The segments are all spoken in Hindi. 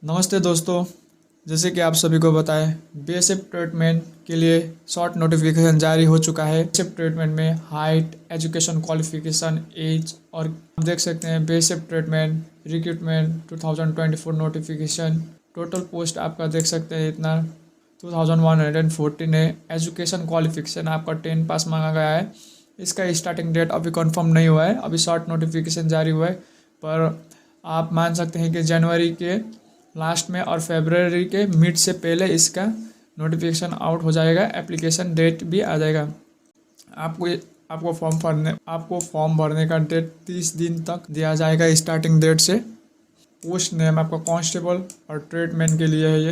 नमस्ते दोस्तों। जैसे कि आप सभी को बताएं, बीएसएफ ट्रीटमेंट के लिए शॉर्ट नोटिफिकेशन जारी हो चुका है। बीएसएफ ट्रीटमेंट में हाइट, एजुकेशन क्वालिफिकेशन, एज और आप देख सकते हैं BSF treatment recruitment 2024 notification. Total post आपका देख सकते हैं इतना 2114 है। एजुकेशन क्वालिफिकेशन आपका 10 पास मांगा गया है। इसका स्टार्टिंग डेट अभी कंफर्म नहीं हुआ है, अभी शॉर्ट नोटिफिकेशन जारी हुआ है, पर आप मान सकते हैं कि जनवरी के लास्ट में और फरवरी के मिड से पहले इसका नोटिफिकेशन आउट हो जाएगा, एप्लीकेशन डेट भी आ जाएगा। आपको आपको फॉर्म भरने का डेट 30 दिन तक दिया जाएगा स्टार्टिंग डेट से। पोस्ट नेम आपका कांस्टेबल और ट्रीटमेंट के लिए है ये।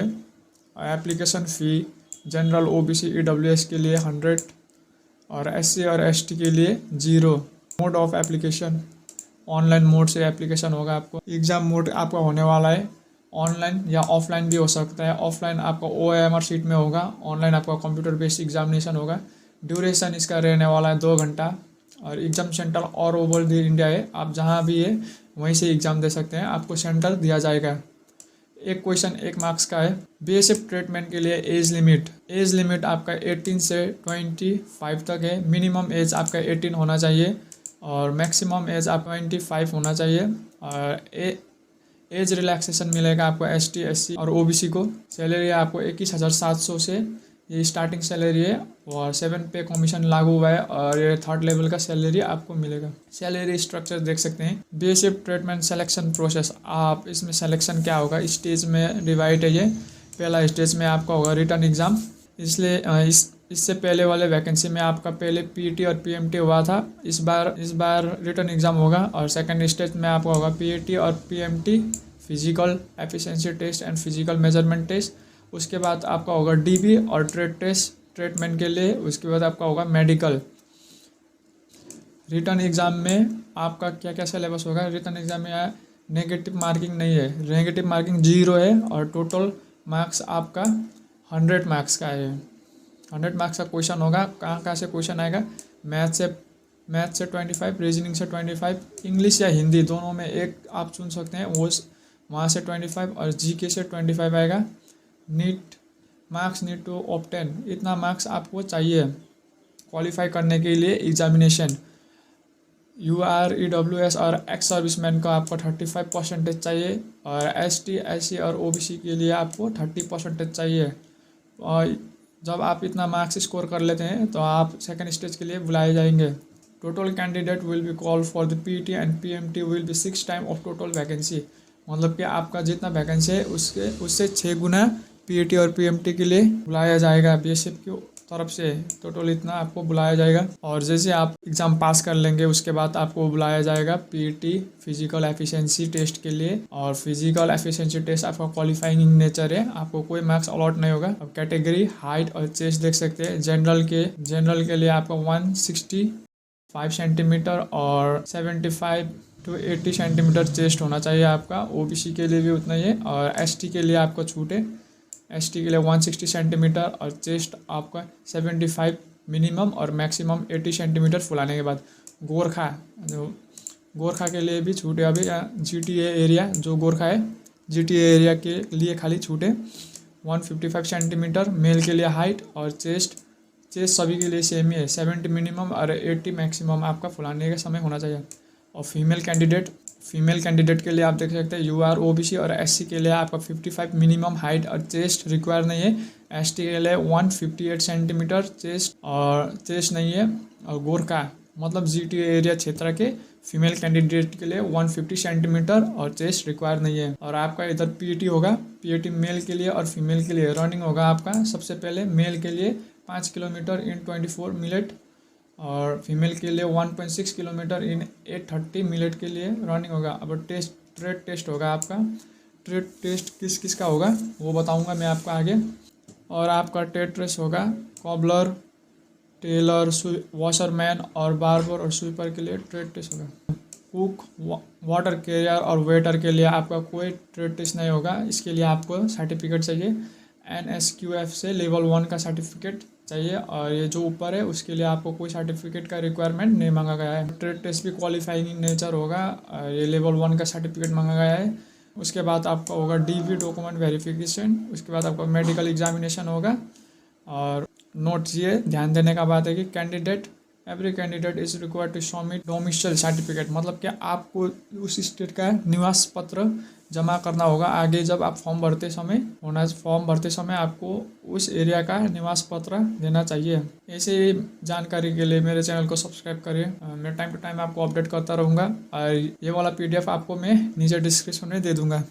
Application fee general OBC EWS के लिए 100 और एससी और एसटी के लिए 0। Mode of application online mode से एप्लीकेशन होगा। आपको एग्ज़ाम मोड आपका होने वाला है ऑनलाइन या ऑफलाइन भी हो सकता है। ऑफलाइन आपका OMR शीट में होगा, ऑनलाइन आपका कंप्यूटर बेस्ड एग्जामिनेशन होगा। ड्यूरेशन इसका रहने वाला है 2 घंटा और एग्ज़ाम सेंटर और ओवर द इंडिया है, आप जहाँ भी है वहीं से एग्ज़ाम दे सकते हैं, आपको सेंटर दिया जाएगा। एक क्वेश्चन 1 मार्क्स का है। बीएसएफ ट्रीटमेंट के लिए एज लिमिट आपका 18 से 25 तक है। मिनिमम एज आपका 18 होना चाहिए और मैक्सिमम एज आपका 25 होना चाहिए। और एज रिलैक्सेशन मिलेगा आपको ST SC और OBC को। सैलरी आपको 21,700 से ये स्टार्टिंग सैलरी है और 7 पे कमीशन लागू हुआ है और ये 3rd लेवल का सैलरी आपको मिलेगा। सैलरी स्ट्रक्चर देख सकते हैं। बीएसएफ ट्रीटमेंट सिलेक्शन प्रोसेस, आप इसमें सिलेक्शन क्या होगा, स्टेज में डिवाइड है ये। पहला स्टेज में आपका होगा रिटर्न एग्ज़ाम, इसलिए इससे पहले वाले वैकेंसी में आपका पहले PET और PMT हुआ था। इस बार रिटर्न एग्ज़ाम होगा और सेकंड स्टेज में आपका होगा PET और PMT physical efficiency test and physical measurement test. उसके बाद आपका होगा DB और ट्रेड टेस्ट ट्रीटमेंट के लिए। उसके बाद आपका होगा मेडिकल। रिटर्न एग्ज़ाम में आपका क्या क्या सिलेबस होगा। रिटर्न एग्ज़ाम में नेगेटिव मार्किंग नहीं है, नेगेटिव मार्किंग 0 है और टोटल मार्क्स आपका 100 मार्क्स का है। 100 मार्क्स का क्वेश्चन होगा। कहाँ से क्वेश्चन आएगा, मैथ से 25, रीजनिंग से 25, इंग्लिश या हिंदी दोनों में एक आप चुन सकते हैं, वो वहाँ से 25 और GK से 25 आएगा। नीट टू ऑब्टेन, इतना मार्क्स आपको चाहिए क्वालिफाई करने के लिए एग्जामिनेशन। UR EWS और एक्स सर्विसमैन को आपको 35% चाहिए और ST SC और OBC के लिए आपको 30% चाहिए। और जब आप इतना मार्क्स स्कोर कर लेते हैं तो आप सेकंड स्टेज के लिए बुलाए जाएंगे। Total candidate will be call for the PET and PMT will be 6 time of total vacancy. मतलब कि आपका जितना वैकेंसी है उससे 6 गुना PET और PMT के लिए बुलाया जाएगा बीएसएफ की तरफ से। टोटल इतना आपको बुलाया जाएगा और जैसे आप एग्ज़ाम पास कर लेंगे उसके बाद आपको बुलाया जाएगा PET फिजिकल एफिशिएंसी टेस्ट के लिए। और फिजिकल एफिशिएंसी टेस्ट आपका क्वालिफाइंग इन नेचर है, आपको कोई मार्क्स अलॉट नहीं होगा। अब कैटेगरी हाइट और चेस्ट देख सकते हैं। जनरल के लिए आपका 165 सेंटीमीटर और 75 to 80 सेंटीमीटर चेस्ट होना चाहिए आपका। OBC के लिए भी उतना ही है और ST के लिए आपको छूट है। ST के लिए 160 सेंटीमीटर और चेस्ट आपका 75 मिनिमम और मैक्सिमम 80 सेंटीमीटर फुलाने के बाद। गोरखा के लिए भी छूट है अभी। GTA एरिया जो गोरखा है, GTA एरिया के लिए खाली छूट है। 155 सेंटीमीटर मेल के लिए हाइट और चेस्ट सभी के लिए सेम ही है। 70 मिनिमम और 80 मैक्सिमम आपका फुलाने का समय होना चाहिए। और फीमेल कैंडिडेट के लिए आप देख सकते हैं UR OBC और SC के लिए आपका 55 मिनिमम हाइट और चेस्ट रिक्वायर नहीं है। ST के लिए 158 सेंटीमीटर चेस्ट नहीं है। और गोरखा मतलब GTA एरिया क्षेत्र के फीमेल कैंडिडेट के लिए 150 सेंटीमीटर और चेस्ट रिक्वायर नहीं है। और आपका इधर PET होगा। PET मेल के लिए और फीमेल के लिए रनिंग होगा आपका। सबसे पहले मेल के लिए 5 किलोमीटर इन 24 मिनट और फीमेल के लिए 1.6 किलोमीटर इन 830 मिनट के लिए रनिंग होगा। अब ट्रेड टेस्ट होगा आपका। ट्रेड टेस्ट किस का होगा वो बताऊंगा मैं आपको आगे। और आपका ट्रेड टेस्ट होगा कॉबलर, टेलर, वॉशरमैन और बार्बर और स्वीपर के लिए ट्रेड टेस्ट होगा। कुक, वाटर कैरियर और वेटर के लिए आपका कोई ट्रेड टेस्ट नहीं होगा। इसके लिए आपको सर्टिफिकेट चाहिए। NSQF से लेवल 1 का सर्टिफिकेट चाहिए और ये जो ऊपर है उसके लिए आपको कोई सर्टिफिकेट का रिक्वायरमेंट नहीं मांगा गया है। ट्रेड टेस्ट भी क्वालिफाइंग इन नेचर होगा। ये लेवल 1 का सर्टिफिकेट मांगा गया है। उसके बाद आपका होगा DV डॉक्यूमेंट वेरिफिकेशन, उसके बाद आपका मेडिकल एग्जामिनेशन होगा। और नोट ये ध्यान देने का बात है कि every candidate is required to submit domicile certificate, मतलब कि आपको उस स्टेट का निवास पत्र जमा करना होगा। आगे जब आप फॉर्म भरते समय आपको उस एरिया का निवास पत्र देना चाहिए। ऐसे जानकारी के लिए मेरे चैनल को सब्सक्राइब करिए। मैं टाइम टू टाइम आपको अपडेट करता रहूँगा और ये वाला PDF आपको मैं नीचे डिस्क्रिप्शन में दे दूँगा।